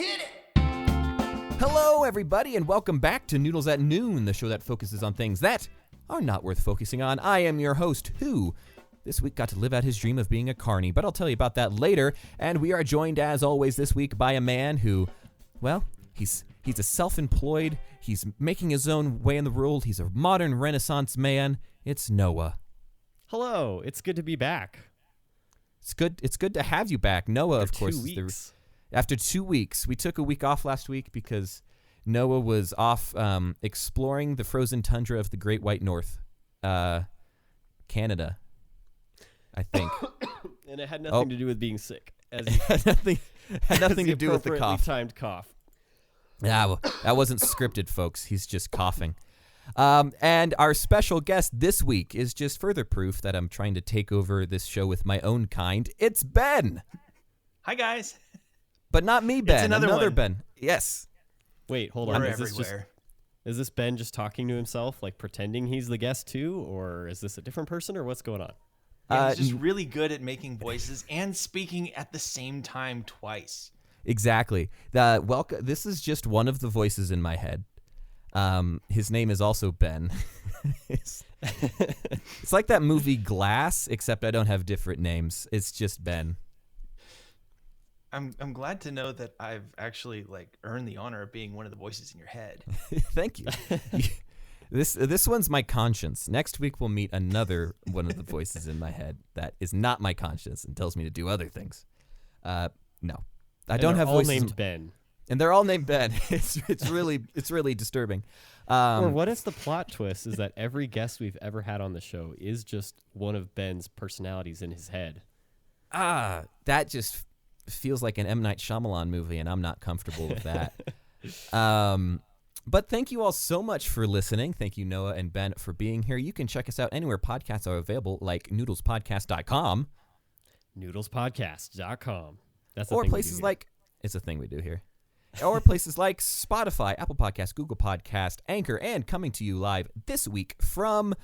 Hit it! Hello, everybody, and welcome back to Noodles at Noon, the show that focuses on things that are not worth focusing on. I am your host, who this week got to live out his dream of being a carny, but I'll tell you about that later. And we are joined, as always, this week by a man who, well, he's a self-employed, he's making his own way in the world, he's a modern Renaissance man. It's Noah. Hello, it's good to be back. It's good to have you back. Noah, After of course, 2 weeks. After 2 weeks. We took a week off last week because Noah was off exploring the frozen tundra of the Great White North, Canada, I think. And it had nothing to do with being sick. Had nothing to do with the cough. Timed cough. Yeah, well, that wasn't scripted, folks. He's just coughing. And our special guest this week is just further proof that I'm trying to take over this show with my own kind. It's Ben. Hi, guys. But not me, Ben. It's another one. Ben. Yes. Wait, hold We're on. everywhere. Is this Ben just talking to himself, like pretending he's the guest too, or is this a different person, or what's going on? Yeah, he's just really good at making voices and speaking at the same time twice. Exactly. This is just one of the voices in my head. His name is also Ben. It's like that movie Glass, except I don't have different names. It's just Ben. I'm glad to know that I've actually earned the honor of being one of the voices in your head. Thank you. This one's my conscience. Next week we'll meet another one of the voices in my head that is not my conscience and tells me to do other things. No, I don't have all voices named Ben. And they're all named Ben. It's really disturbing. Or what if the plot twist is that every guest we've ever had on the show is just one of Ben's personalities in his head? That just feels like an M. Night Shyamalan movie, and I'm not comfortable with that. But thank you all so much for listening. Thank you, Noah and Ben, for being here. You can check us out anywhere podcasts are available, like noodlespodcast.com. Noodlespodcast.com. That's or places like, it's a thing we do here. Or places like Spotify, Apple Podcasts, Google Podcast, Anchor, and coming to you live this week from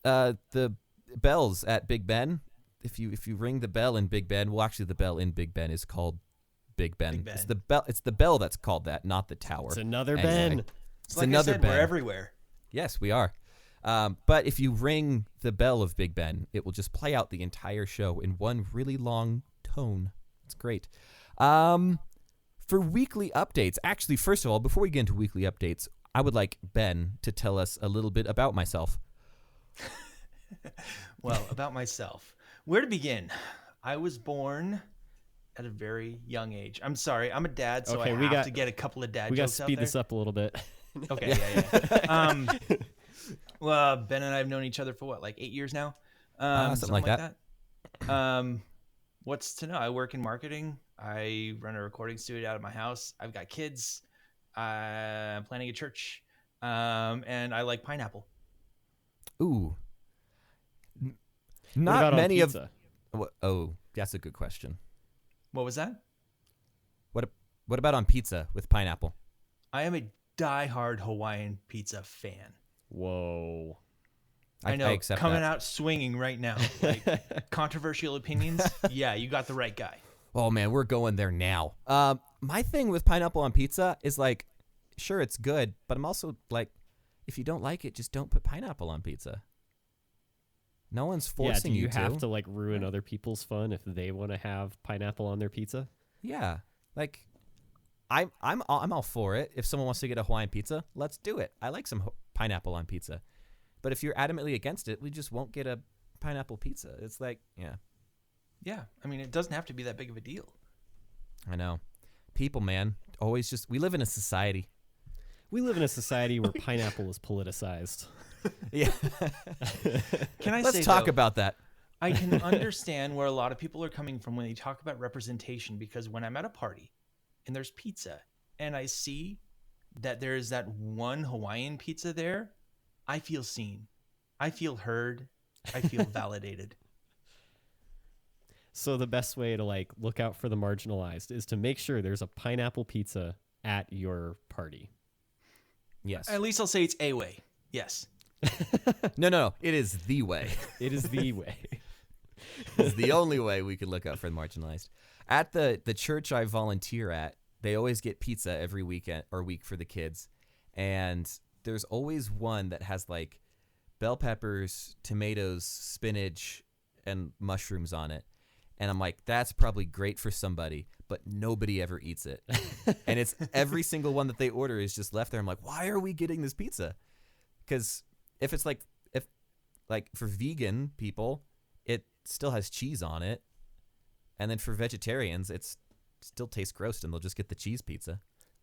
the bells at Big Ben. If you ring the bell in Big Ben, well, actually the bell in Big Ben is called Big Ben. Big Ben. It's the bell that's called that, not the tower. It's another anyway. Ben. It's like another I said, Ben. we're everywhere. Yes, we are. But if you ring the bell of Big Ben, it will just play out the entire show in one really long tone. It's great. For weekly updates, actually, first of all, before we get into weekly updates, I would like Ben to tell us a little bit about myself. Well, about myself. Where to begin? I was born at a very young age. I'm sorry, I'm a dad, so I have to get a couple of dad we jokes got to out speed there. this up a little bit. Okay, yeah. Well, Ben and I have known each other for what, 8 years now? Something like that. What's to know? I work in marketing. I run a recording studio out of my house. I've got kids. I'm planning a church. And I like pineapple. Ooh. What Not about many on of. pizza? Oh, that's a good question. What was that? What about on pizza with pineapple? I am a diehard Hawaiian pizza fan. Whoa. I know, I accept coming that. out swinging right now. Controversial opinions? Yeah, you got the right guy. Oh man, we're going there now. My thing with pineapple on pizza is sure, it's good, but I'm also if you don't like it, just don't put pineapple on pizza. No one's forcing you to. have to ruin other people's fun if they want to have pineapple on their pizza? Yeah, I'm all for it. If someone wants to get a Hawaiian pizza, let's do it. I like some pineapple on pizza, but if you're adamantly against it, we just won't get a pineapple pizza. It's yeah. Yeah, I mean, it doesn't have to be that big of a deal. I know. People, man, always we live in a society. We live in a society where pineapple is politicized. Yeah. Can I Let's talk about that. I can understand where a lot of people are coming from when they talk about representation, because when I'm at a party and there's pizza and I see that there is that one Hawaiian pizza there, I feel seen. I feel heard. I feel validated. So the best way to look out for the marginalized is to make sure there's a pineapple pizza at your party. Yes. At least I'll say it's a way. Yes. No. It is the way. It is the way. It's the only way we could look out for the marginalized. At the church I volunteer at, they always get pizza every weekend or week for the kids. And there's always one that has like bell peppers, tomatoes, spinach, and mushrooms on it. And I'm like, that's probably great for somebody, but nobody ever eats it. And it's every single one that they order is just left there. I'm like, why are we getting this pizza? Because if it's like for vegan people, it still has cheese on it. And then for vegetarians, it still tastes gross and they'll just get the cheese pizza.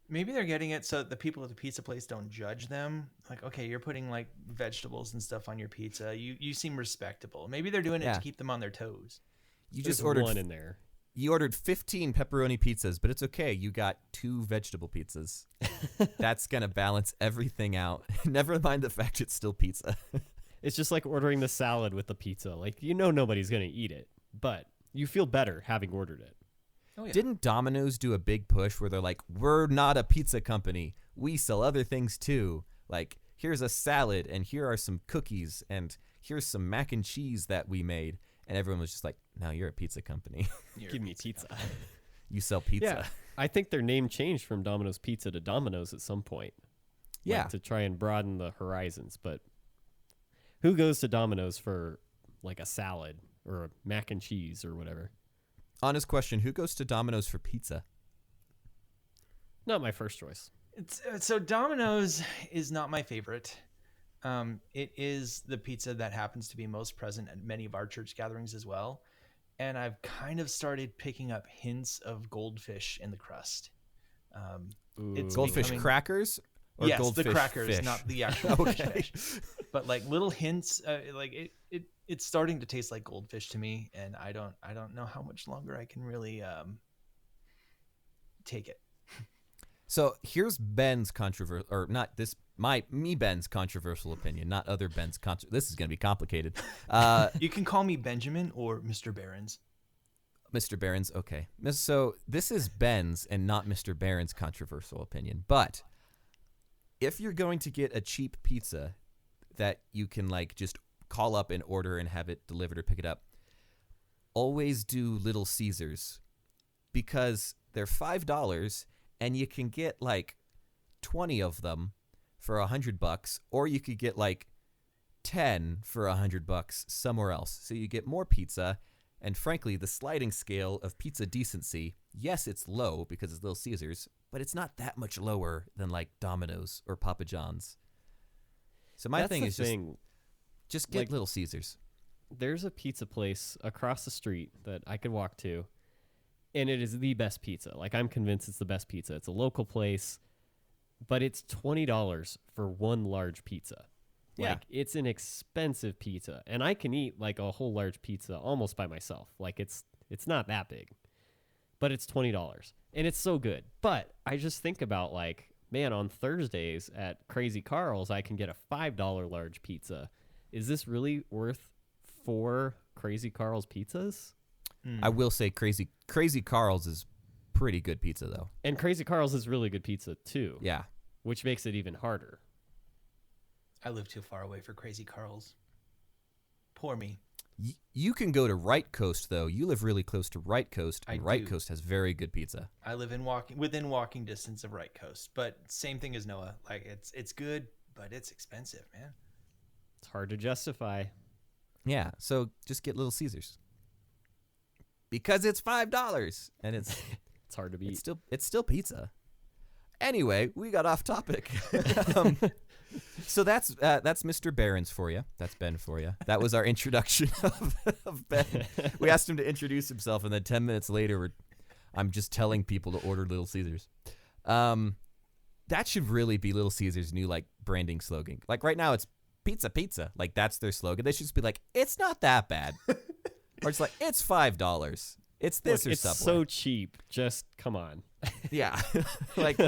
Maybe they're getting it so the people at the pizza place don't judge them. Like, okay, you're putting like vegetables and stuff on your pizza. You seem respectable. Maybe they're doing it to keep them on their toes. You There's just ordered one in there. You ordered 15 pepperoni pizzas, but it's okay. You got 2 vegetable pizzas. That's going to balance everything out. Never mind the fact it's still pizza. It's just like ordering the salad with the pizza. Like, nobody's going to eat it, but you feel better having ordered it. Oh, yeah. Didn't Domino's do a big push where they're like, we're not a pizza company. We sell other things too. Like, here's a salad and here are some cookies and here's some mac and cheese that we made. And everyone was just like, no, you're a pizza company. Give me pizza. You sell pizza. Yeah, I think their name changed from Domino's Pizza to Domino's at some point. Yeah. Like, to try and broaden the horizons. But who goes to Domino's for like a salad or a mac and cheese or whatever? Honest question, who goes to Domino's for pizza? Not my first choice. So Domino's is not my favorite. It is the pizza that happens to be most present at many of our church gatherings as well. And I've kind of started picking up hints of goldfish in the crust. It's Goldfish crackers? Or yes, goldfish the crackers, fish? not the actual Okay. fish. But like little hints, it's starting to taste like goldfish to me, and I don't know how much longer I can really take it. So here's Ben's controversial, or not this, Ben's controversial opinion, not other Ben's. This is going to be complicated. You can call me Benjamin or Mr. Behrens. Mr. Barron's, okay. So this is Ben's and not Mr. Barron's controversial opinion. But if you're going to get a cheap pizza that you can like just call up and order and have it delivered or pick it up, always do Little Caesars because they're $5 and you can get like 20 of them for $100, or you could get like 10 for $100 somewhere else. So you get more pizza. And frankly, the sliding scale of pizza decency, yes, it's low because it's Little Caesars, but it's not that much lower than like Domino's or Papa John's. So my thing is just get like, Little Caesars. There's a pizza place across the street that I could walk to, and it is the best pizza. Like, I'm convinced it's the best pizza. It's a local place, but it's $20 for one large pizza. Yeah. Like, it's an expensive pizza, and I can eat like a whole large pizza almost by myself. Like, it's not that big, but it's $20, and it's so good. But I just think about like, man, on Thursdays at Crazy Carl's, I can get a $5 large pizza. Is this really worth 4 Crazy Carl's pizzas? I will say Crazy Carl's is pretty good pizza though. And Crazy Carl's is really good pizza too. Yeah. Which makes it even harder. I live too far away for Crazy Carl's. Poor me. You can go to Right Coast though. You live really close to Right Coast, and Right Coast has very good pizza. I live within walking distance of Right Coast, but same thing as Noah. Like it's good, but it's expensive, man. It's hard to justify. Yeah, so just get Little Caesars because it's $5 and it's It's hard to beat. It's still pizza. Anyway, we got off topic. So that's Mr. Barron's for you. That's Ben for you. That was our introduction of Ben. We asked him to introduce himself, and then 10 minutes later, I'm just telling people to order Little Caesars. That should really be Little Caesars' new like branding slogan. Like right now, it's pizza, pizza. Like that's their slogan. They should just be like, it's not that bad, or it's like it's $5. It's this or it's Subway. so cheap. Just come on. Yeah, like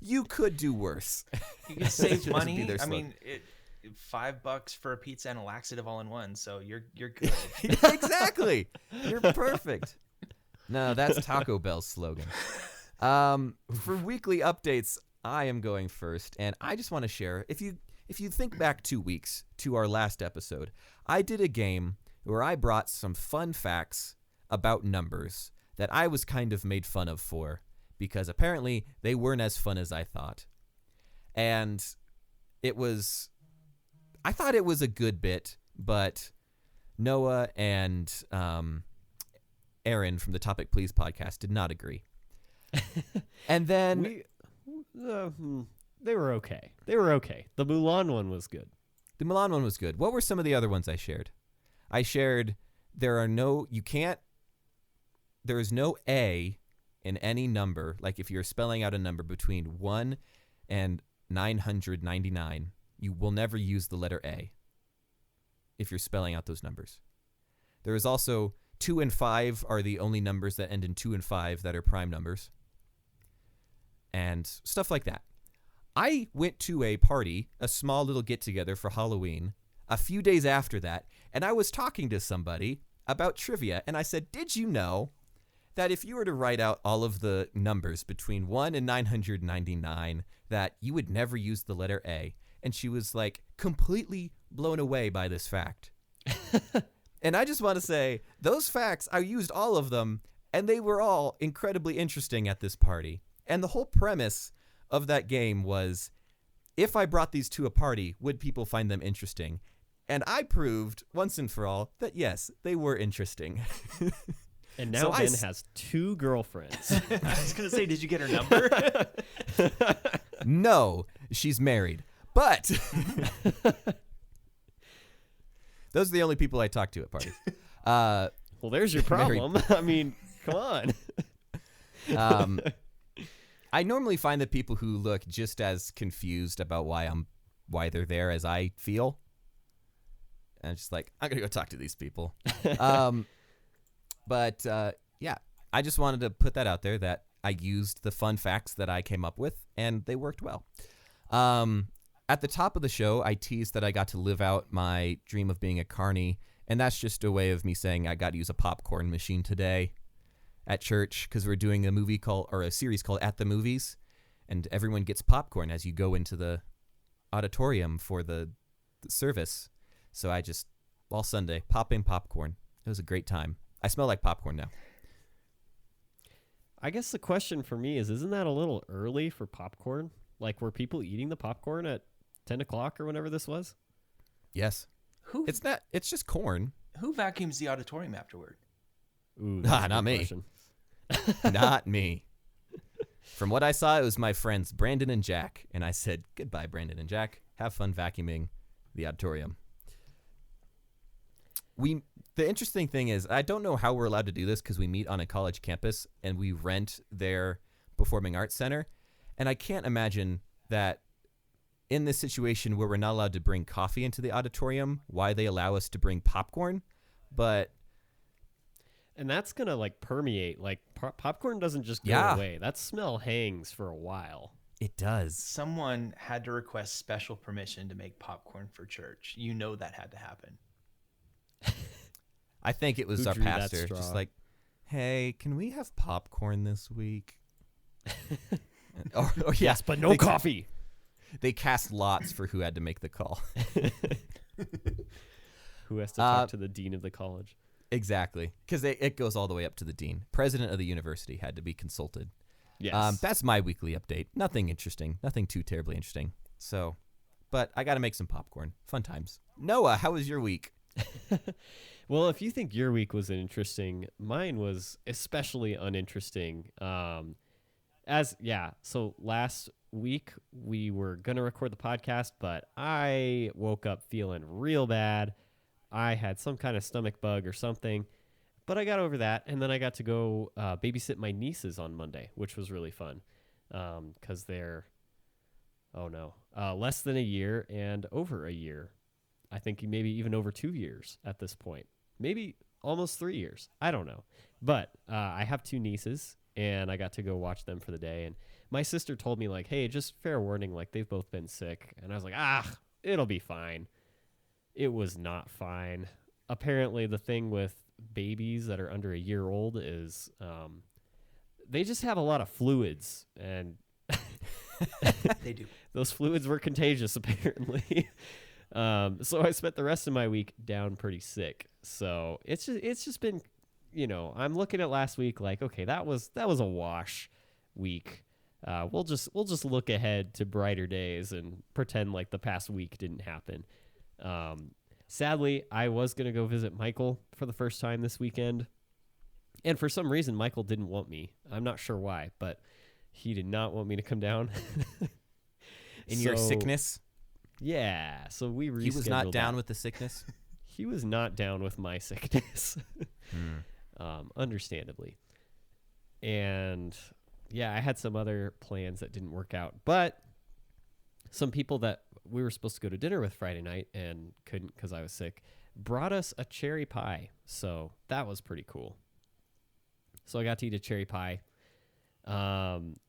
you could do worse. You can save Should just be money. their I slogan. mean, $5 for a pizza and a laxative all in one, so you're good. Yeah, exactly. You're perfect. No, that's Taco Bell's slogan. For weekly updates, I am going first, and I just want to share. If you think back 2 weeks to our last episode, I did a game where I brought some fun facts about numbers that I was kind of made fun of for, because apparently they weren't as fun as I thought. And I thought it was a good bit, but Noah and Aaron from the Topic Please podcast did not agree. And then they were okay. They were okay. The Mulan one was good. the Milan one was good. What were some of the other ones I shared? I shared there is no A in any number. Like if you're spelling out a number between 1 and 999, you will never use the letter A if you're spelling out those numbers. There is also 2 and 5 are the only numbers that end in 2 and 5 that are prime numbers. And stuff like that. I went to a party, a small little get-together for Halloween, a few days after that, and I was talking to somebody about trivia, and I said, did you know that if you were to write out all of the numbers between 1 and 999, that you would never use the letter A? And she was like completely blown away by this fact. And I just want to say, those facts, I used all of them, and they were all incredibly interesting at this party. And the whole premise of that game was, if I brought these to a party, would people find them interesting? And I proved once and for all that yes, they were interesting. And now Ben has 2 girlfriends. I was going to say, did you get her number? No, she's married. But those are the only people I talk to at parties. Well, there's your problem. I mean, come on. I normally find that people who look just as confused about why they're there as I feel. And I'm just like, I'm going to go talk to these people. But yeah, I just wanted to put that out there that I used the fun facts that I came up with, and they worked well. At the top of the show, I teased that I got to live out my dream of being a carny, and that's just a way of me saying I got to use a popcorn machine today at church because we're doing a series called At the Movies, and everyone gets popcorn as you go into the auditorium for the service. So I just, all Sunday, popping popcorn. It was a great time. I smell like popcorn now. I guess the question for me is, isn't that a little early for popcorn? Like, were people eating the popcorn at 10 o'clock or whenever this was? Yes. It's just corn. Who vacuums the auditorium afterward? Ooh, not me. Not me. From what I saw, it was my friends Brandon and Jack, and I said, goodbye, Brandon and Jack. Have fun vacuuming the auditorium. The interesting thing is, I don't know how we're allowed to do this because we meet on a college campus and we rent their performing arts center. And I can't imagine that in this situation where we're not allowed to bring coffee into the auditorium, why they allow us to bring popcorn. And that's going to like permeate. Like popcorn doesn't just go away. That smell hangs for a while. It does. Someone had to request special permission to make popcorn for church. You know that had to happen. I think it was our pastor just like, hey, can we have popcorn this week? or yes, but no coffee. They cast lots for who had to make the call. Who has to talk to the dean of the college? Exactly, because it goes all the way up to the dean. President of the university had to be consulted. Yes. That's my weekly update. Nothing interesting. Nothing too terribly interesting. So, but I got to make some popcorn. Fun times. Noah, how was your week? Well, if you think your week was interesting, mine was especially uninteresting. So last week we were going to record the podcast, but I woke up feeling real bad. I had some kind of stomach bug or something, but I got over that. And then I got to go babysit my nieces on Monday, which was really fun because they're, less than a year and over a year. I think maybe even over 2 years at this point. Maybe almost 3 years. I don't know. But I have 2 nieces, and I got to go watch them for the day. And my sister told me, like, hey, just fair warning, like, they've both been sick. And I was like, it'll be fine. It was not fine. Apparently, the thing with babies that are under a year old is they just have a lot of fluids. And They do. Those fluids were contagious, apparently. So I spent the rest of my week down pretty sick. So it's just been I'm looking at last week like, okay, that was a wash week. We'll just look ahead to brighter days and pretend like the past week didn't happen. Sadly, I was going to go visit Michael for the first time this weekend. And for some reason, Michael didn't want me. I'm not sure why, but he did not want me to come down. In your sickness? Yeah. So we rescheduled. He was not down with the sickness? He was not down with my sickness. Understandably. And yeah, I had some other plans that didn't work out. But some people that we were supposed to go to dinner with Friday night and couldn't because I was sick brought us a cherry pie. So that was pretty cool. So I got to eat a cherry pie.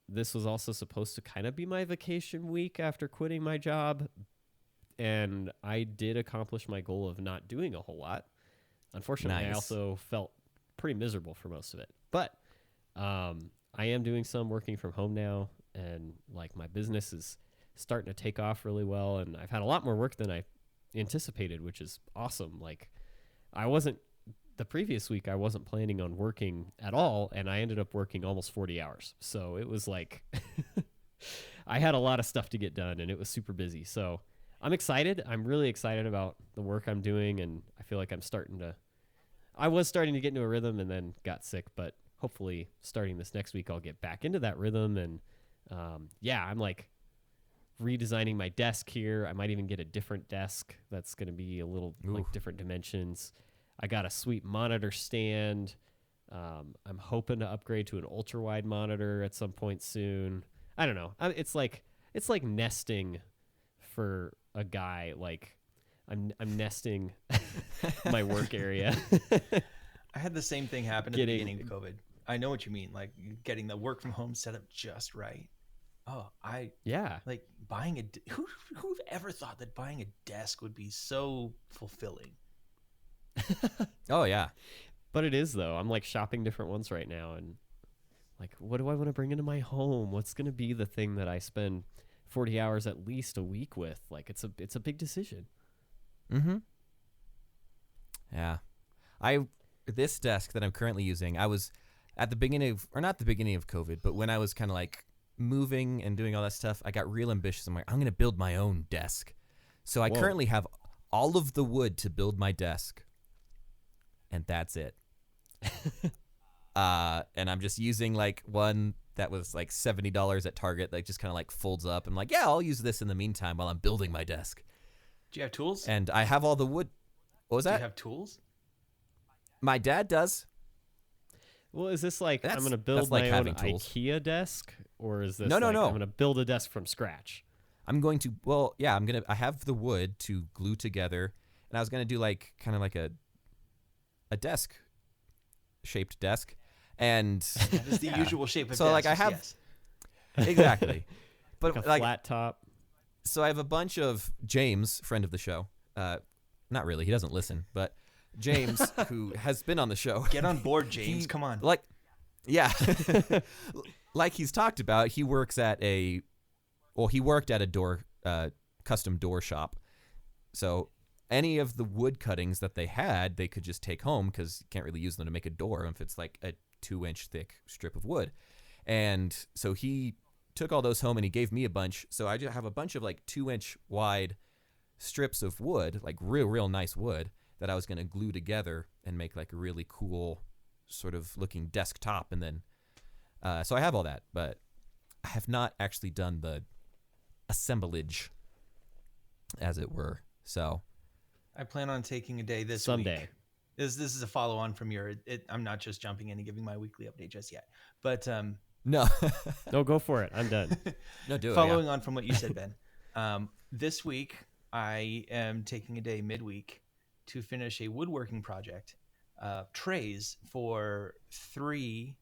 This was also supposed to kind of be my vacation week after quitting my job. And I did accomplish my goal of not doing a whole lot. Unfortunately, I also felt pretty miserable for most of it. But I am doing some working from home now. And like my business is starting to take off really well. And I've had a lot more work than I anticipated, which is awesome. Like the previous week, I wasn't planning on working at all, and I ended up working almost 40 hours. So it was like I had a lot of stuff to get done, and it was super busy. So I'm excited. I'm really excited about the work I'm doing, and I feel like I was starting to get into a rhythm and then got sick, but hopefully starting this next week, I'll get back into that rhythm. And I'm like redesigning my desk here. I might even get a different desk that's going to be a little like different dimensions. I got a sweet monitor stand. I'm hoping to upgrade to an ultra wide monitor at some point soon. I don't know. It's like nesting for a guy. Like I'm nesting my work area. I had the same thing happen at the beginning of COVID. I know what you mean. Like getting the work from home set up just right. Oh, like buying who've ever thought that buying a desk would be so fulfilling? Oh yeah, but it is though. I'm like shopping different ones right now, and like, what do I want to bring into my home? What's going to be the thing that I spend 40 hours at least a week with? Like, it's a big decision. Mm-hmm. Yeah, this desk that I'm currently using, I was at the beginning of, or not the beginning of COVID, but when I was kind of like moving and doing all that stuff, I got real ambitious. I'm like, I'm going to build my own desk. So I currently have all of the wood to build my desk. And that's it. And I'm just using like one that was like $70 at Target that just kind of like folds up. I'm like, yeah, I'll use this in the meantime while I'm building my desk. Do you have tools? And I have all the wood. What was that? Do you have tools? My dad does. Well, is this like I'm going to build my own IKEA desk, or is this no. I'm going to build a desk from scratch? I'm going to. I have the wood to glue together, and I was going to do like kind of like a desk shaped desk, and that is the usual shape of so desks, like I have yes. Exactly, but like a like flat top. So I have a bunch of James, friend of the show. Not really, he doesn't listen, but James, who has been on the show. Get on board, James. Come on. Like, yeah, like he's talked about. He worked at a custom door shop, so. Any of the wood cuttings that they had, they could just take home because you can't really use them to make a door if it's like a 2-inch thick strip of wood. And so he took all those home and he gave me a bunch. So I just have a bunch of like 2-inch wide strips of wood, like real nice wood that I was going to glue together and make like a really cool sort of looking desktop. And then, so I have all that, but I have not actually done the assemblage, as it were. So I plan on taking a day this someday. Week. This is a follow on from your. I'm not just jumping in and giving my weekly update just yet, but no, go for it. I'm done. No, do it. Following on from what you said, Ben. This week I am taking a day midweek to finish a woodworking project, trays for 3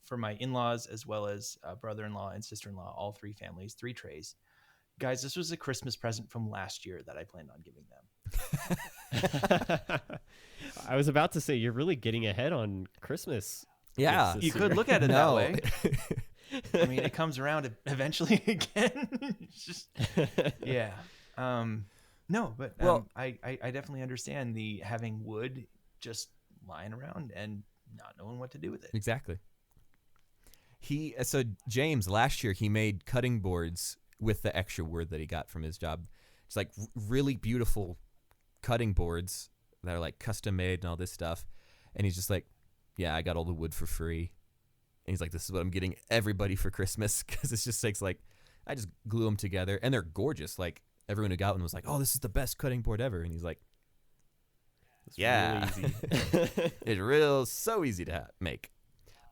for my in-laws as well as brother-in-law and sister-in-law, all 3 families, 3 trays. Guys, this was a Christmas present from last year that I planned on giving them. I was about to say, you're really getting ahead on Christmas. Yeah. You could look at it that way. I mean, it comes around eventually again. It's just, yeah. No, but I definitely understand the having wood just lying around and not knowing what to do with it. Exactly. So James last year he made cutting boards with the extra word that he got from his job. It's like really beautiful cutting boards that are like custom made and all this stuff. And he's just like, yeah, I got all the wood for free. And he's like, this is what I'm getting everybody for Christmas, because it's just like I just glue them together and they're gorgeous. Like everyone who got one was like, oh, this is the best cutting board ever. And he's like, yeah, really easy. it's so easy to make.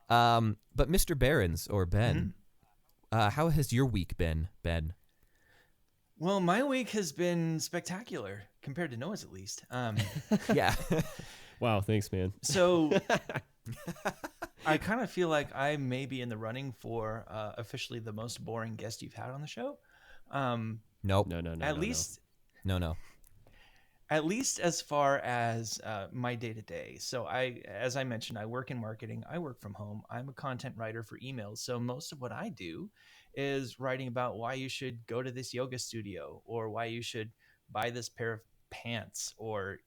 But Mr. Behrens or Ben, how has your week been, Ben? Well, my week has been spectacular compared to Noah's, at least. Yeah. Wow, thanks, man. So I kind of feel like I may be in the running for officially the most boring guest you've had on the show. Nope. No. At least, No. At least as far as my day to day. So as I mentioned, I work in marketing. I work from home. I'm a content writer for emails. So most of what I do is writing about why you should go to this yoga studio, or why you should buy this pair of pants, or,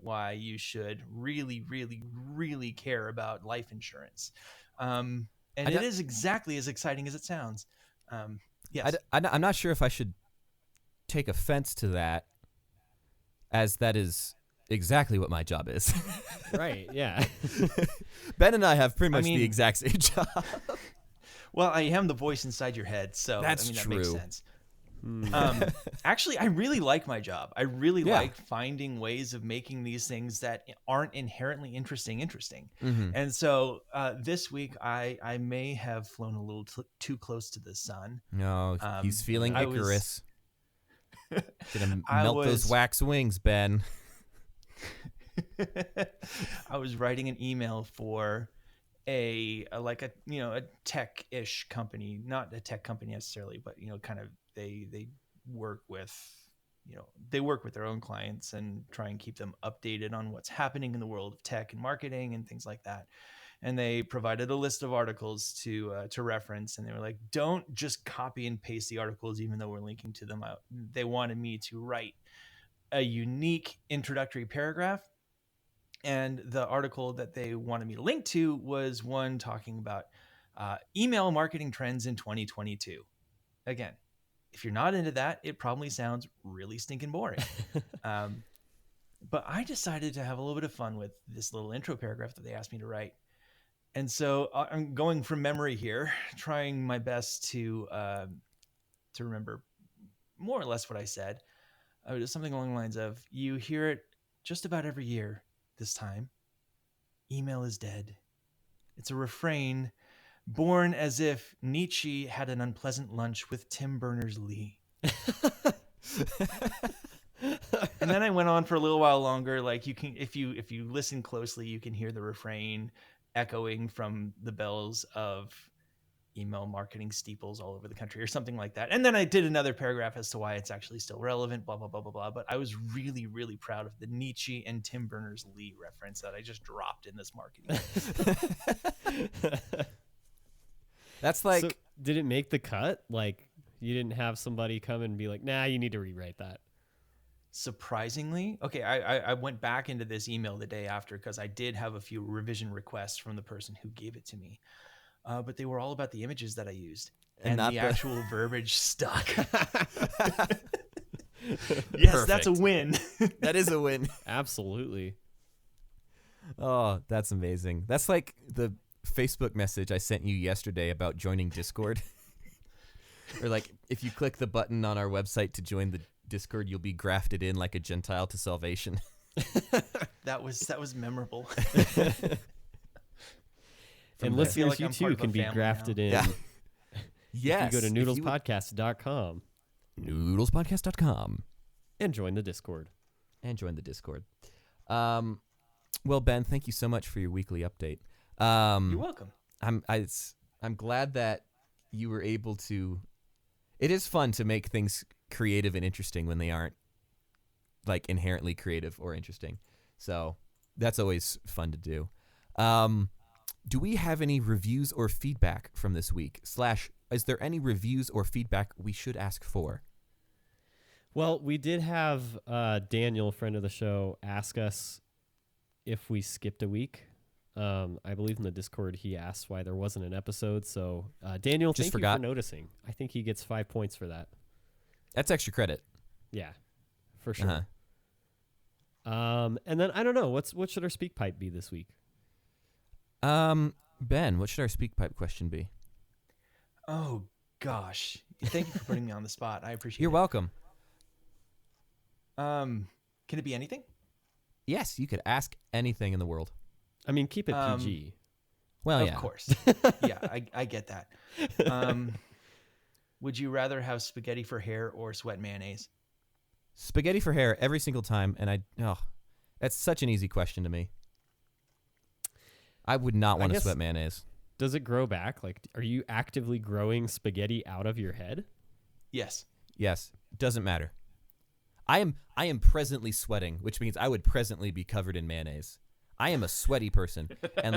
why you should really, really, really care about life insurance. And it is exactly as exciting as it sounds. Yes. I'm not sure if I should take offense to that, as that is exactly what my job is. Right, yeah. Ben and I have pretty much the exact same job. Well, I am the voice inside your head, so that true. Makes sense. Mm. Actually, I really like my job. I really like finding ways of making these things that aren't inherently interesting. Mm-hmm. And so this week, I may have flown a little too close to the sun. No, he's feeling Icarus. Gonna I melt those wax wings, Ben. I was writing an email for a tech-ish company, not a tech company necessarily, but kind of they work with their own clients and try and keep them updated on what's happening in the world of tech and marketing and things like that. And they provided a list of articles to reference, and they were like, don't just copy and paste the articles, even though we're linking to them out. They wanted me to write a unique introductory paragraph. And the article that they wanted me to link to was one talking about email marketing trends in 2022. Again, if you're not into that, it probably sounds really stinking boring. But I decided to have a little bit of fun with this little intro paragraph that they asked me to write. And so I'm going from memory here, trying my best to remember more or less what I said. It was something along the lines of, you hear it just about every year this time. Email is dead. It's a refrain born as if Nietzsche had an unpleasant lunch with Tim Berners-Lee. And then I went on for a little while longer. Like, you can, if you listen closely, you can hear the refrain echoing from the bells of email marketing steeples all over the country or something like that. And then I did another paragraph as to why it's actually still relevant, blah, blah, blah, blah, blah. But I was really, really proud of the Nietzsche and Tim Berners-Lee reference that I just dropped in this marketing. That's like... So, did it make the cut? Like, you didn't have somebody come and be like, nah, you need to rewrite that. Surprisingly, okay, I went back into this email the day after because I did have a few revision requests from the person who gave it to me. But they were all about the images that I used, and the actual verbiage stuck. Yes, Perfect. That's a win. That is a win. Absolutely. Oh, that's amazing. That's like the Facebook message I sent you yesterday about joining Discord. Or like, if you click the button on our website to join the Discord, you'll be grafted in like a Gentile to salvation. That was memorable. And listeners, you too can be grafted in. Yeah. Yes. You go to noodlespodcast.com. Noodlespodcast.com. And join the Discord. Well, Ben, thank you so much for your weekly update. You're welcome. I'm glad that you were able to... It is fun to make things creative and interesting when they aren't like inherently creative or interesting. So that's always fun to do. Do we have any reviews or feedback from this week? / is there any reviews or feedback we should ask for? Well, we did have Daniel, friend of the show, ask us if we skipped a week I believe in the Discord he asked why there wasn't an episode. So Daniel, Just thank forgot. you for noticing. I think he gets 5 points for that. That's extra credit. Yeah, for sure. Uh-huh. And then I don't know what should our speak pipe be this week? Ben, what should our speak pipe question be? Oh gosh, thank you for putting me on the spot. I appreciate You're it. welcome. Can it be anything? Yes, you could ask anything in the world. I mean, keep it PG. Well, Of yeah. course. Yeah, I get that. Would you rather have spaghetti for hair or sweat mayonnaise? Spaghetti for hair every single time, and that's such an easy question to me. I would not want to guess- sweat mayonnaise. Does it grow back? Like, are you actively growing spaghetti out of your head? Yes. Yes, doesn't matter. I am presently sweating, which means I would presently be covered in mayonnaise. I am a sweaty person, and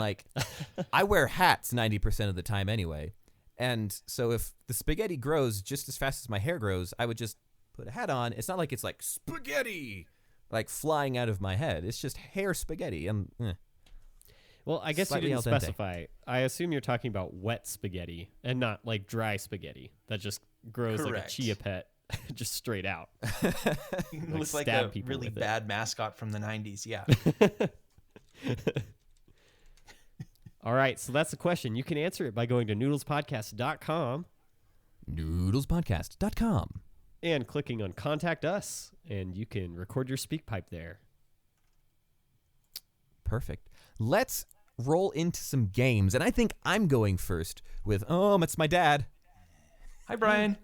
I wear hats 90% of the time anyway. And so if the spaghetti grows just as fast as my hair grows, I would just put a hat on. It's not like it's like spaghetti like flying out of my head. It's just hair spaghetti. Well, I guess Slightly you al didn't dente. specify. I assume you're talking about wet spaghetti and not like dry spaghetti that just grows like a Correct. chia pet just straight out. You Like look like stab a people really with it. bad mascot from the 90s. Yeah. All right, so that's the question. You can answer it by going to noodlespodcast.com Noodlespodcast.com. and clicking on Contact Us, and you can record your speak pipe there. Perfect. Let's roll into some games, and I think I'm going first with it's my dad. Hi, Brian.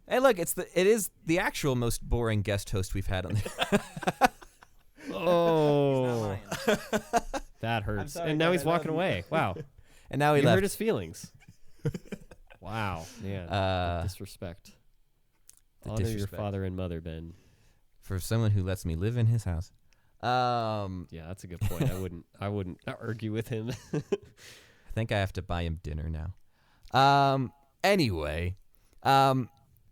Hey, look, it is the actual most boring guest host we've had on the Oh, that hurts. sorry, And now Dad, he's I love walking you. away. Wow. And now he You left. hurt his feelings. Wow, man. Uh, disrespect. the Honor disrespect. your father and mother, Ben. For someone who lets me live in his house. Yeah, that's a good point. I wouldn't argue with him. I think I have to buy him dinner now. Anyway,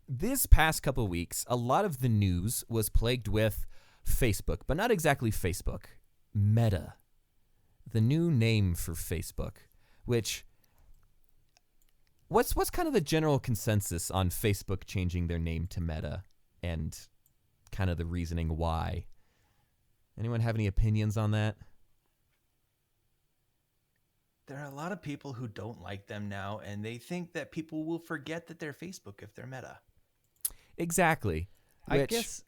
this past couple weeks, a lot of the news was plagued with Facebook, but not exactly Facebook. Meta, the new name for Facebook, which what's kind of the general consensus on Facebook changing their name to Meta and kind of the reasoning why? Anyone have any opinions on that? There are a lot of people who don't like them now, and they think that people will forget that they're Facebook if they're Meta. Exactly. I Which- guess,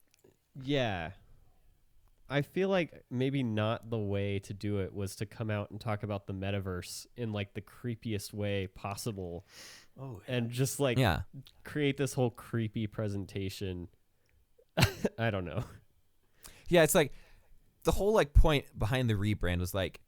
yeah. I feel like maybe not the way to do it was to come out and talk about the metaverse in like the creepiest way possible Oh, and just like Yeah. create this whole creepy presentation. I don't know. Yeah, it's like the whole like point behind the rebrand was like,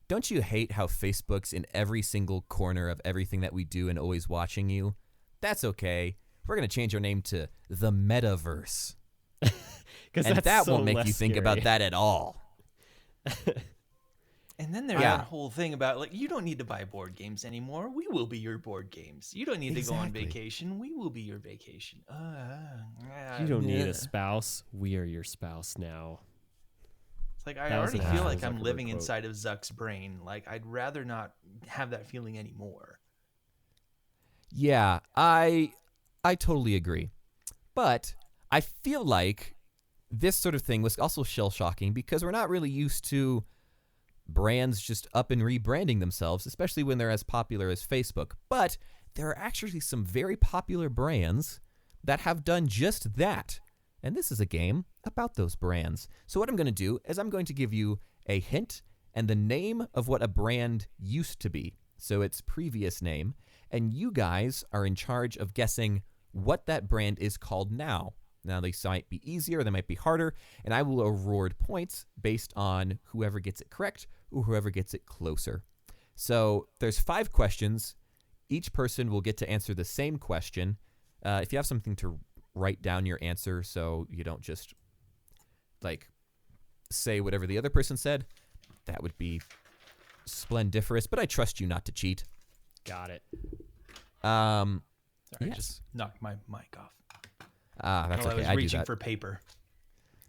don't you hate how Facebook's in every single corner of everything that we do and always watching you? That's okay. We're going to change our name to the Metaverse. Because And that won't make you think about that at all. and then there's Yeah. that whole thing about like, you don't need to buy board games anymore. We will be your board games. You don't need to go on Exactly. vacation. We will be your vacation. You don't need Yeah. a spouse. We are your spouse now. It's like I That was already an feel actual like I'm Zuckerberg living quote. inside of Zuck's brain. Like I'd rather not have that feeling anymore. Yeah, I totally agree. But I feel like this sort of thing was also shell-shocking because we're not really used to brands just up and rebranding themselves, especially when they're as popular as Facebook. But there are actually some very popular brands that have done just that. And this is a game about those brands. So what I'm going to do is I'm going to give you a hint and the name of what a brand used to be. So its previous name. And you guys are in charge of guessing what that brand is called now. Now, they might be easier, they might be harder, and I will award points based on whoever gets it correct or whoever gets it closer. So there's 5 questions. Each person will get to answer the same question. If you have something to write down your answer so you don't just, like, say whatever the other person said, that would be splendiferous, but I trust you not to cheat. Got it. Sorry, I Yes. just knocked my mic off. That's While okay. I I was do reaching that. for paper.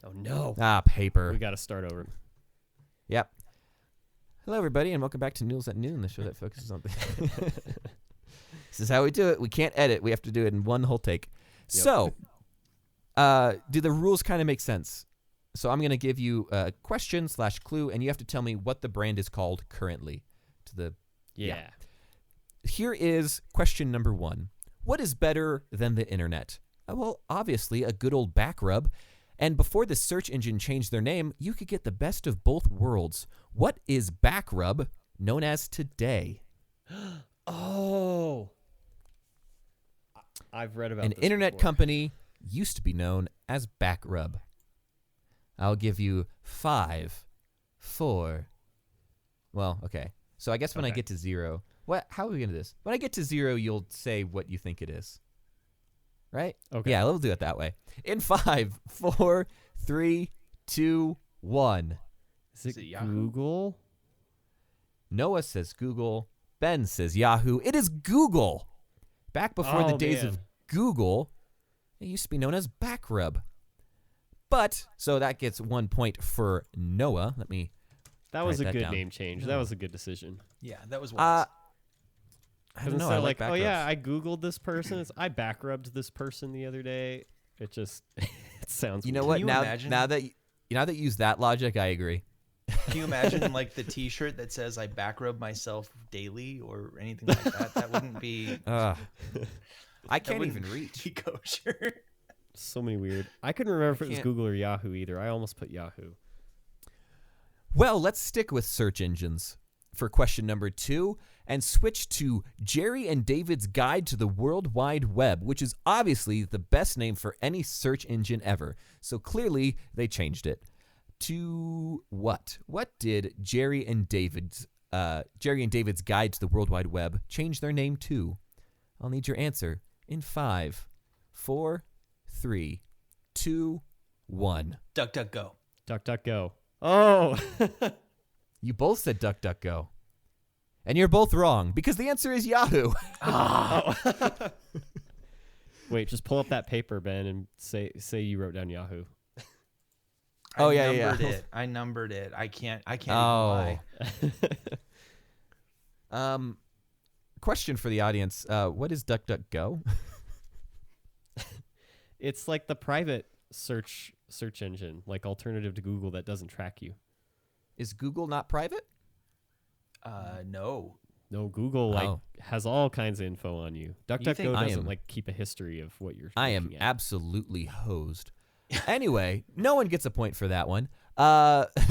Oh no. Paper. We got to start over. Yep. Hello, everybody, and welcome back to Noodles at Noon, the show that focuses on things. This is how we do it. We can't edit. We have to do it in one whole take. Yep. So, do the rules kind of make sense? So I'm going to give you a question/clue, and you have to tell me what the brand is called currently. Yeah. Here is question number 1. What is better than the internet? Well, obviously, a good old back rub. And before the search engine changed their name, you could get the best of both worlds. What is back rub known as today? Oh. I've read about An this internet before. company used to be known as back rub. I'll give you 5, 4. Well, okay. So I guess when I Okay. get to 0, how are we going to do this? When I get to 0, you'll say what you think it is. Right? Okay. Yeah, we'll do it that way. In 5, 4, 3, 2, 1. Is Is it it Yahoo? Google? Noah says Google. Ben says Yahoo. It is Google. Back before the Oh, days man. of Google, it used to be known as back rub. But, so that gets 1 point for Noah. Let me, That was Write a that good down. name change. That was a good decision. Yeah, that was I wise. don't know. Instead I of like like, back oh yeah, rubs. I Googled this person. I back rubbed this person the other day. It just it sounds You know weird. what? you Now, imagine- now that you use that logic, I agree. Can you imagine like the T-shirt that says "I back rub myself daily" or anything like that? That wouldn't be. I that can't wouldn't even reach. be kosher. So many weird. I couldn't remember if it was can't- Google or Yahoo either. I almost put Yahoo. Well, let's stick with search engines for question number 2 and switch to Jerry and David's Guide to the World Wide Web, which is obviously the best name for any search engine ever. So clearly they changed it to what? What did Jerry and David's Guide to the World Wide Web change their name to? I'll need your answer in 5, 4, 3, 2, 1. DuckDuckGo. DuckDuckGo. Oh. You both said DuckDuckGo. And you're both wrong because the answer is Yahoo. Wait, just pull up that paper, Ben, and say you wrote down Yahoo. Oh, yeah. I numbered it. I can't even Oh. lie. Question for the audience. What is DuckDuckGo? It's like the private search engine, like alternative to Google that doesn't track you. Is Google not private? No. No, Google like Oh. has all kinds of info on you. DuckDuckGo think I doesn't am- like keep a history of what you're. I am looking at. absolutely hosed. Anyway, no one gets a point for that one.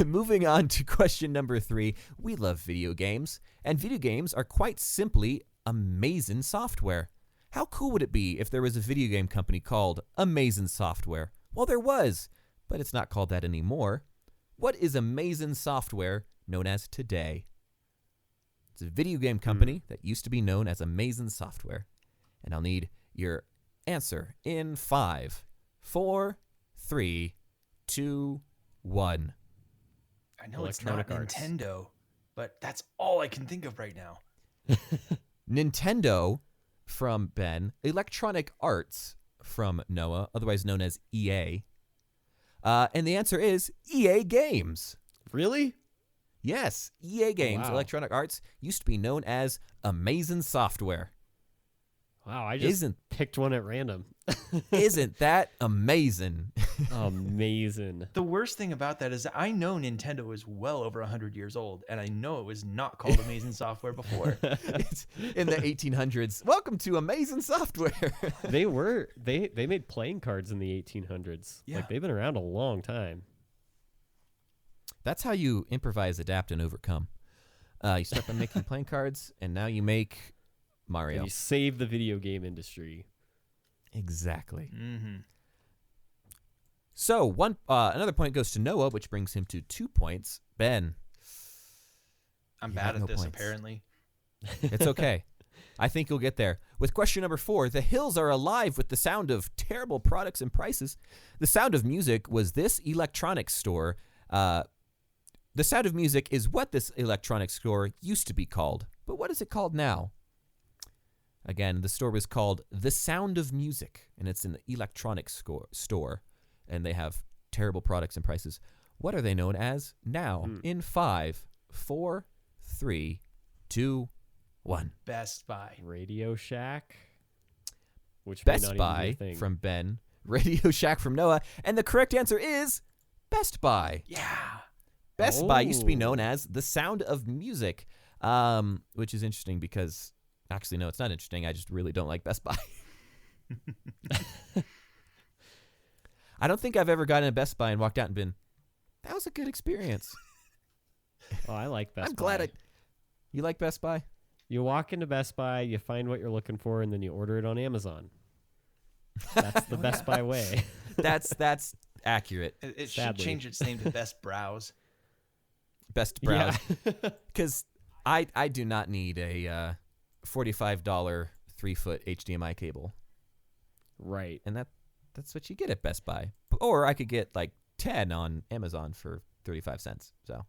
Moving on to question number 3. We love video games, and video games are quite simply amazing software. How cool would it be if there was a video game company called Amazing Software? Well, there was, but it's not called that anymore. What is Amazing Software known as today? It's a video game company that used to be known as Amazing Software. And I'll need your answer in 5, 4, 3, 2, 1. I know it's not Electronic Arts. Nintendo, but that's all I can think of right now. Nintendo from Ben, Electronic Arts from Noah, otherwise known as EA. And the answer is EA Games. Really? Yes, EA Games, Wow. Electronic Arts, used to be known as Amazing Software. Wow, I just Isn't picked one at random. isn't that amazing? Amazing. The worst thing about that is that I know Nintendo is well over 100 years old, and I know it was not called Amazing Software before. It's in the 1800s. Welcome to Amazing Software. They made playing cards in the 1800s. Yeah. Like they've been around a long time. That's how you improvise, adapt, and overcome. You start by making playing cards, and now you make Mario. And you save the video game industry. Exactly. Mm-hmm. So another point goes to Noah, which brings him to 2 points. Ben, I'm You bad have at no this, points. apparently. it's okay. I think you'll get there. With question number 4, the hills are alive with the sound of terrible products and prices. The Sound of Music was this electronics store. The Sound of Music is what this electronics store used to be called. But what is it called now? Again, the store was called The Sound of Music, and it's an electronics store, and they have terrible products and prices. What are they known as now? In 5, 4, 3, 2, 1. Best Buy. Radio Shack, which Best may not Buy even be a thing. from Ben. Radio Shack from Noah. And the correct answer is Best Buy. Yeah. Best Buy used to be known Oh. as The Sound of Music, which is interesting because, actually, no, it's not interesting. I just really don't like Best Buy. I don't think I've ever gotten a Best Buy and walked out and been, that was a good experience. Oh, I like Best I'm Buy. glad you like Best Buy? You walk into Best Buy, you find what you're looking for, and then you order it on Amazon. That's the Best Buy way. That's accurate. It should Sadly. change its name to Best Browse. Best Browse. Yeah. Because I do not need a $45 3-foot HDMI cable. Right. And that's what you get at Best Buy. Or I could get like 10 on Amazon for 35 cents. So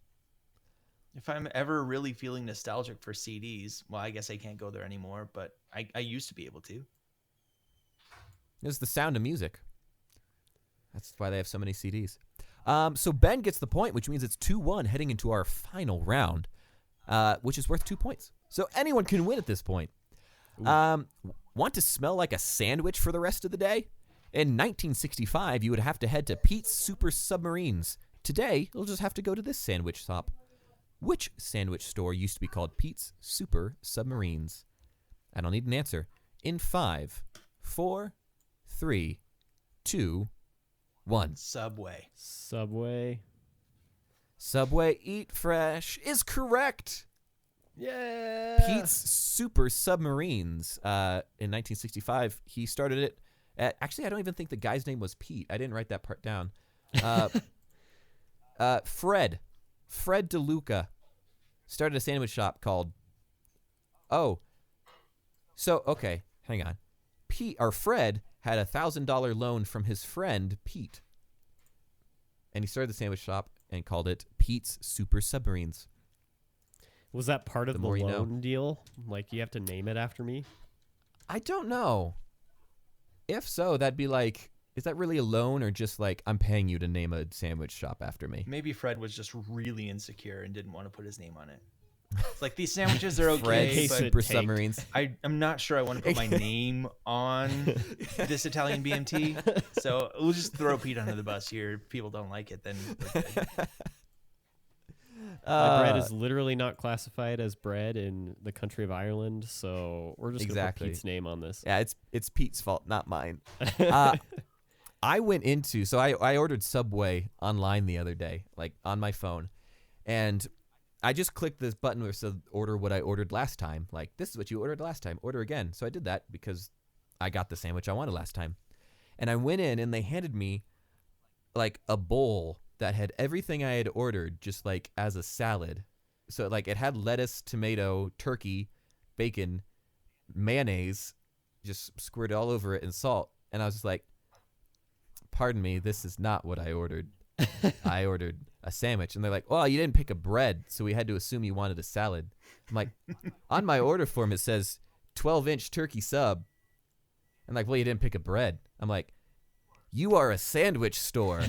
If I'm ever really feeling nostalgic for CDs, well, I guess I can't go there anymore, but I used to be able to. it's The Sound of Music. That's why they have so many CDs. So Ben gets the point, which means it's 2-1 heading into our final round, which is worth 2 points. So anyone can win at this point. Want to smell like a sandwich for the rest of the day? In 1965, you would have to head to Pete's Super Submarines. Today, you'll just have to go to this sandwich shop. Which sandwich store used to be called Pete's Super Submarines? I don't need an answer. In 5, 4, 3, 2, 1. Subway. Subway. Subway Eat Fresh is correct. Yeah. Pete's Super Submarines. In 1965, he started it at. Actually, I don't even think the guy's name was Pete. I didn't write that part down. Fred DeLuca started a sandwich shop called. Oh. So okay, hang on. Fred had a $1,000 loan from his friend Pete, and he started the sandwich shop and called it Pete's Super Submarines. Was that part of The the more you know. loan deal? Like, you have to name it after me? I don't know. If so, that'd be like, is that really a loan or just like I'm paying you to name a sandwich shop after me? Maybe Fred was just really insecure and didn't want to put his name on it. It's like, these sandwiches are Fred okay, Fred's but Super tanked. Submarines. I'm not sure I want to put my name on this Italian BMT. So we'll just throw Pete under the bus here. If people don't like it, then we're good. My bread is literally not classified as bread in the country of Ireland, so we're just going to Exactly. put Pete's name on this. Yeah, it's Pete's fault, not mine. I went into, so I ordered Subway online the other day, like on my phone, and I just clicked this button where it said order what I ordered last time. Like, this is what you ordered last time. Order again. So I did that because I got the sandwich I wanted last time. And I went in and they handed me like a bowl that had everything I had ordered just like as a salad. So like it had lettuce, tomato, turkey, bacon, mayonnaise, just squirted all over it and salt. And I was just like, pardon me, this is not what I ordered. I ordered a sandwich. And they're like, well, you didn't pick a bread, so we had to assume you wanted a salad. I'm like, on my order form, it says 12-inch turkey sub. I'm like, well, you didn't pick a bread. I'm like, you are a sandwich store.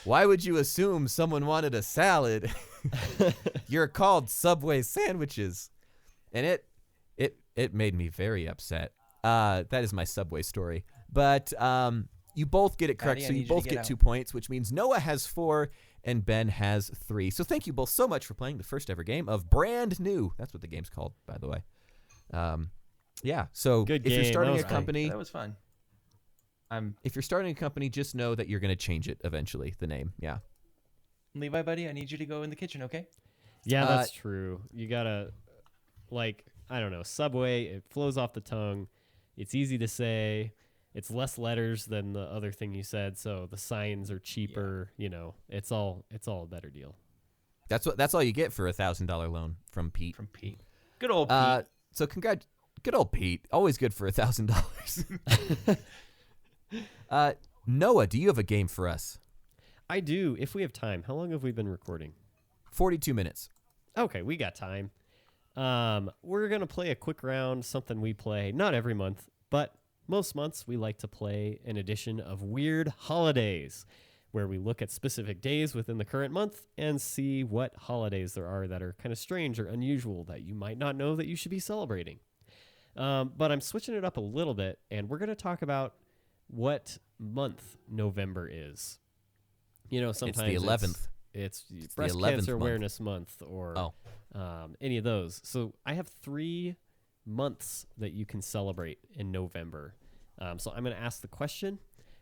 Why would you assume someone wanted a salad? You're called Subway sandwiches. And it made me very upset. That is my Subway story. But you both get it correct, Patty, I so you need you to both get get out. 2 points, which means Noah has 4 and Ben has 3. So thank you both so much for playing the first ever game of Brand New. That's what the game's called, by the way. Yeah, so Good if you're game. starting That a was fun. company, That was fun. if you're starting a company, just know that you're going to change it eventually, the name. Yeah. Levi, buddy, I need you to go in the kitchen, okay? Yeah, that's true. You gotta, like, I don't know, Subway, it flows off the tongue. It's easy to say. It's less letters than the other thing you said, so the signs are cheaper. You know, it's all a better deal. That's all you get for a $1,000 loan from Pete. From Pete. Good old Pete. So good old Pete. Always good for $1,000. Noah, do you have a game for us? I do, if we have time. How long have we been recording? 42 minutes. Okay, we got time. We're going to play a quick round, something we play not every month, but most months we like to play an edition of Weird Holidays, where we look at specific days within the current month and see what holidays there are that are kind of strange or unusual that you might not know that you should be celebrating. But I'm switching it up a little bit, and we're going to talk about what month November is. You know, sometimes it's the 11th. It's the Breast 11th Cancer month. Awareness Month or any of those. So I have 3 months that you can celebrate in November. So I'm going to ask the question,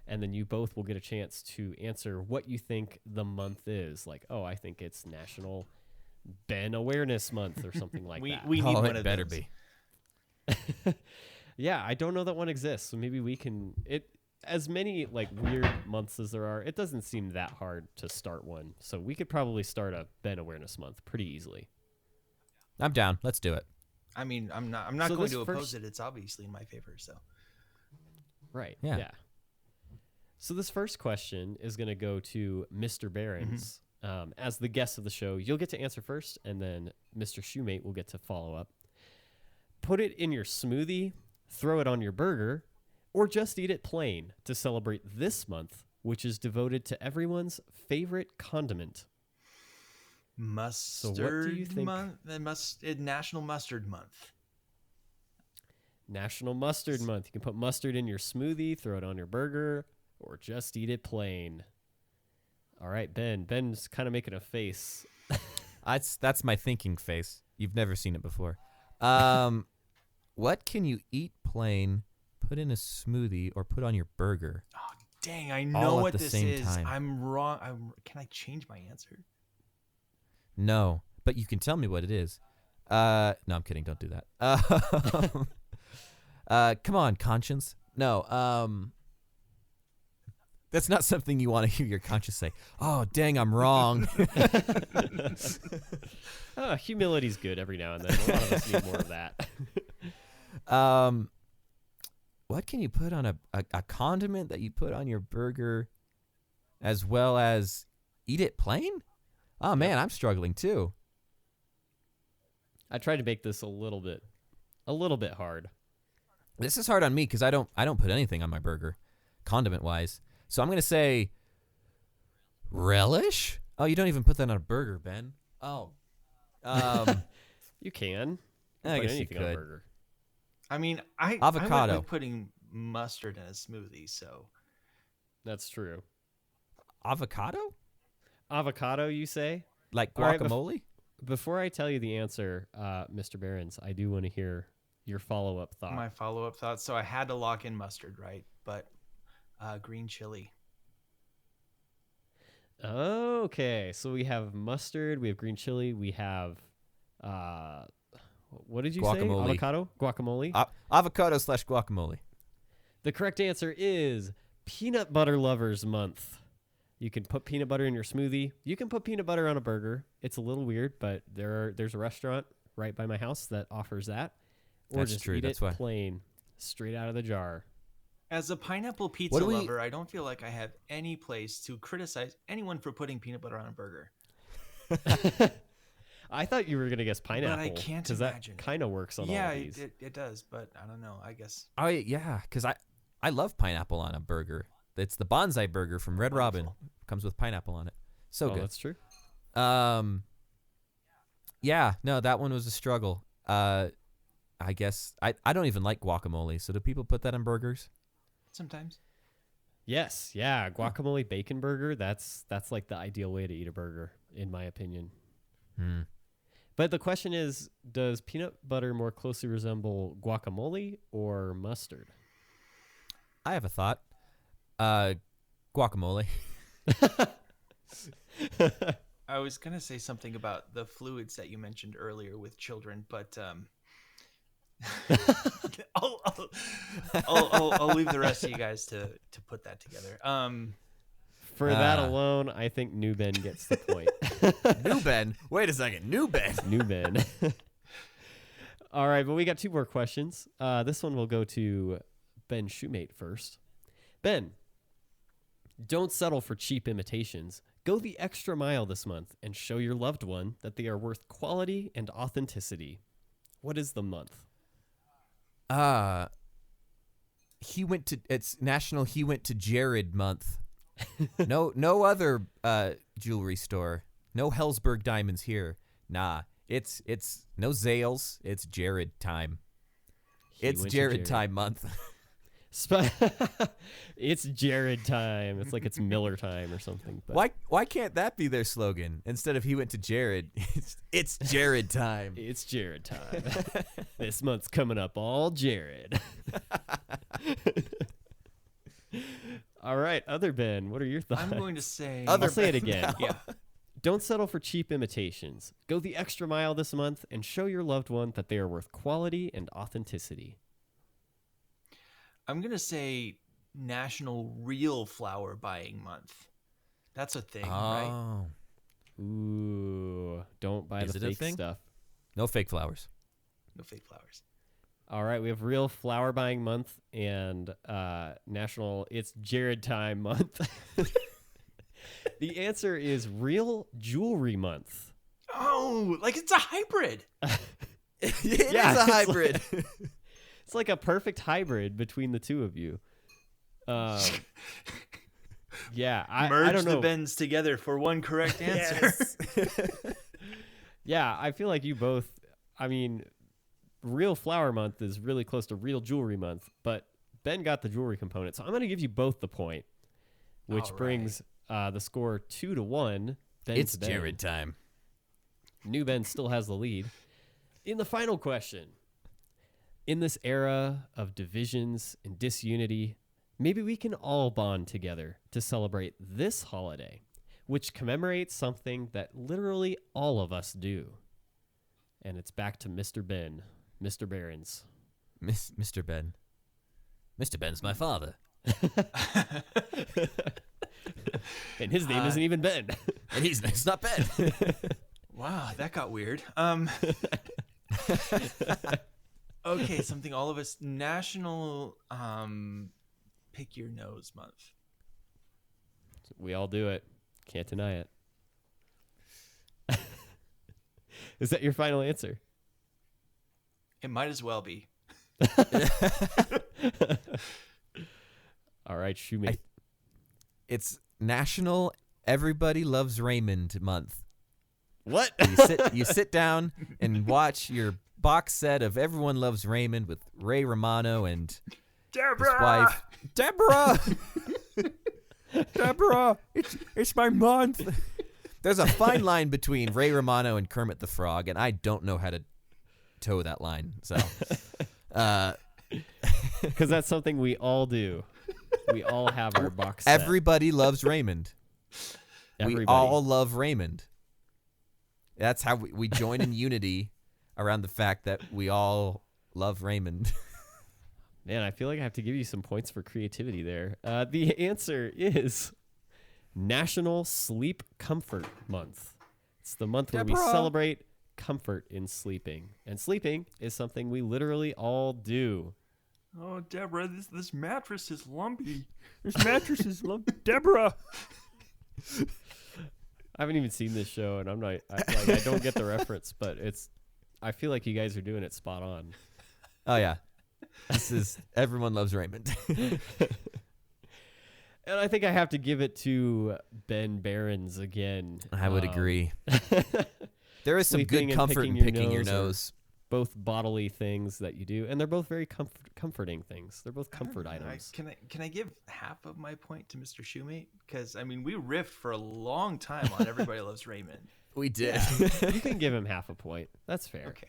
and then you both will get a chance to answer what you think the month is. Like, oh, I think it's National Ben Awareness Month or something like that. We need one it of better those. be. Yeah, I don't know that one exists. So maybe we can as many like weird months as there are, it doesn't seem that hard to start one. So we could probably start a Ben Awareness Month pretty easily. I'm down. Let's do it. I mean, I'm not So going this to oppose first- it. It's obviously in my favor. So Right. Yeah. Yeah. So this first question is going to go to Mr. Behrens. As the guest of the show, you'll get to answer first, and then Mr. Shoemate will get to follow up. Put it in your smoothie, throw it on your burger, or just eat it plain to celebrate this month, which is devoted to everyone's favorite condiment. mustard what do you think? month, National Mustard Month. National Mustard Month. You can put mustard in your smoothie, throw it on your burger, or just eat it plain. All right, Ben. Ben's kind of making a face. That's my thinking face. You've never seen it before. What can you eat plain, put in a smoothie, or put on your burger? Oh, dang, I All know at what the this same is. time. I'm wrong. Can I change my answer? No, but you can tell me what it is. No, I'm kidding. Don't do that. Come on, conscience. No, that's not something you want to hear your conscience say. Oh, dang, I'm wrong. Humility's good every now and then. A lot of us need more of that. What can you put on a condiment that you put on your burger as well as eat it plain? Oh, man, I'm struggling too. I tried to make this a little bit hard. This is hard on me because I don't put anything on my burger, condiment-wise. So I'm going to say relish? Oh, you don't even put that on a burger, Ben. Oh. You can. I Put guess you anything on a could. burger. I mean, I Avocado. went with putting mustard in a smoothie. So That's true. Avocado? Avocado, you say? Like All right, guacamole? Before I tell you the answer, Mr. Behrens, I do want to hear your follow-up thought. my follow-up thought. So I had to lock in mustard, right? But green chili. Okay, so we have mustard, we have green chili, we have what did you say? Guacamole. Avocado? Guacamole? Avocado/guacamole. The correct answer is Peanut Butter Lovers Month. You can put peanut butter in your smoothie. You can put peanut butter on a burger. It's a little weird, but there's a restaurant right by my house that offers that. Or That's just true, eat that's it why. plain, straight out of the jar. As a pineapple pizza What do we- lover, I don't feel like I have any place to criticize anyone for putting peanut butter on a burger. I thought you were gonna guess pineapple. I can't because imagine that it. kind of works on all Yeah, of these. it does, but I don't know. I guess Oh, yeah, because I love pineapple on a burger. It's the bonsai burger from Red Robin. Wonderful. Comes with pineapple on it. So Oh, good. that's true. Yeah, no, that one was a struggle. I guess I don't even like guacamole. So do people put that on burgers? sometimes. Yes, yeah, guacamole bacon burger. That's like the ideal way to eat a burger, in my opinion. Hmm. But the question is, does peanut butter more closely resemble guacamole or mustard? I have a thought. Guacamole. I was gonna say something about the fluids that you mentioned earlier with children, but I'll leave the rest of you guys to put that together. For that alone, I think New Ben gets the point. New Ben. Wait a second. New Ben. New Ben. All right, but we got 2 more questions. This one will go to Ben Shoemate first. Ben, don't settle for cheap imitations. Go the extra mile this month and show your loved one that they are worth quality and authenticity. What is the month? It's National He Went to Jared month. No other jewelry store. No Hellsberg diamonds here. Nah, it's no Zales. It's Jared time. It's went to Jared time month. It's Jared time. It's like it's Miller time or something. But Why can't that be their slogan instead of he went to Jared? It's Jared time. it's Jared time. This month's coming up all Jared. All right, other Ben, what are your thoughts? I'm going to say. I'll say it again. now. Yeah. Don't settle for cheap imitations. Go the extra mile this month and show your loved one that they are worth quality and authenticity. I'm going to say National Real Flower Buying Month. That's a thing, right? Oh, Ooh, don't buy Is the it a fake thing? stuff. no fake flowers. No fake flowers. All right, we have Real Flower Buying Month and National It's Jared Time Month. The answer is Real Jewelry Month. Oh, like it's a hybrid. It Yeah, is a it's hybrid. It's like a perfect hybrid between the two of you. Yeah, I Merge don't know. the bends together for one correct answer. Yeah, I feel like you both. I mean, Real Flower Month is really close to Real Jewelry Month, but Ben got the jewelry component, so I'm going to give you both the point, which All right. brings the score 2-1. Ben It's to Ben. Jared time. New Ben still has the lead. In the final question, in this era of divisions and disunity, maybe we can all bond together to celebrate this holiday, which commemorates something that literally all of us do. And it's back to Mr. Ben, Mr. Barons. Mr. Ben. Mr. Ben's my father. And his name isn't even Ben. And it's not Ben. Wow, that got weird. Okay, something all of us National Pick Your Nose Month. We all do it. Can't deny it. Is that your final answer? It might as well be. All right, shoemate. It's National Everybody Loves Raymond month. What? You sit down and watch your box set of Everyone Loves Raymond with Ray Romano and his wife. Deborah! Deborah! It's my month. There's a fine line between Ray Romano and Kermit the Frog, and I don't know how to toe that line. So, Because that's something we all do. We all have our box set. Everybody loves Raymond. Everybody. We all love Raymond. That's how we join in unity around the fact that we all love Raymond. Man, I feel like I have to give you some points for creativity there. The answer is National Sleep Comfort Month. It's the month where we Deborah. celebrate comfort in sleeping. And sleeping is something we literally all do. Oh, Deborah, this mattress is lumpy. This mattress is Deborah. I haven't even seen this show, and I don't get the reference, but I feel like you guys are doing it spot on. Oh yeah, this is Everyone Loves Raymond. And I think I have to give it to Ben Barons again. I would agree. There is some Sleeping good and comfort in picking picking your your nose nose. Both bodily things that you do, and they're both very comforting things. They're both comfort I don't know. items. Can I give half of my point to Mr. Shoemate? Because I mean, we riffed for a long time on Everybody Loves Raymond. We did. You can give him half a point. That's fair. Okay.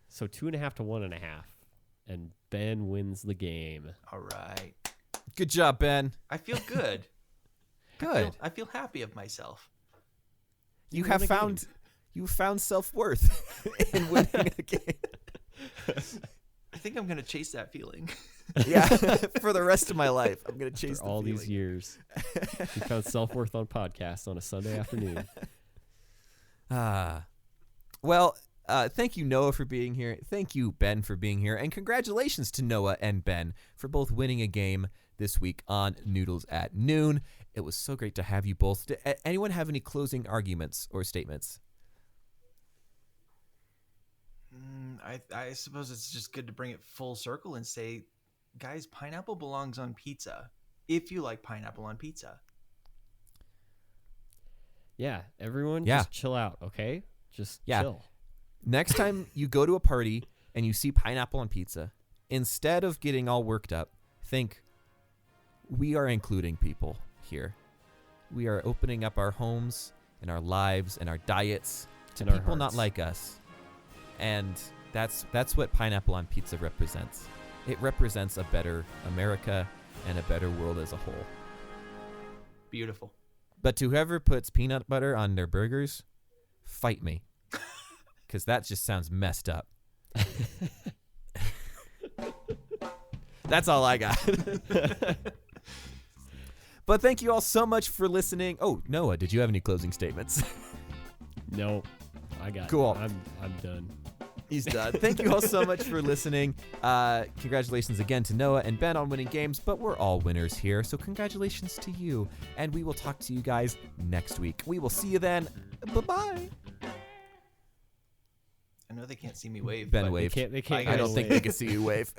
So 2.5 to 1.5, and Ben wins the game. All right. Good job, Ben. I feel good. Good. I feel happy of myself. You won have the game. found self-worth in winning a game. I think I'm gonna chase that feeling. Yeah, for the rest of my life, I'm gonna chase For all the these feeling. years, you found self-worth on podcasts on a Sunday afternoon. Well, thank you, Noah, for being here. Thank you, Ben, for being here. And congratulations to Noah and Ben for both winning a game this week on Noodles at Noon. It was so great to have you both. Did anyone have any closing arguments or statements? I suppose it's just good to bring it full circle and say, guys, pineapple belongs on pizza. If you like pineapple on pizza. Yeah, everyone Yeah. just chill out, okay? Just Yeah. chill. Next time you go to a party and you see pineapple on pizza, instead of getting all worked up, think, we are including people here. We are opening up our homes and our lives and our diets to And our people not hearts. like us. And that's what pineapple on pizza represents. It represents a better America and a better world as a whole. Beautiful. But to whoever puts peanut butter on their burgers, fight me. Because that just sounds messed up. That's all I got. But thank you all so much for listening. Oh, Noah, did you have any closing statements? No, I got Cool. I'm done. He's done. Thank you all so much for listening. Congratulations again to Noah and Ben on winning games, but we're all winners here, so congratulations to you. And we will talk to you guys next week. We will see you then. Bye-bye. I know they can't see me wave. Ben but waved. They can't I I don't go think away. they can see you wave.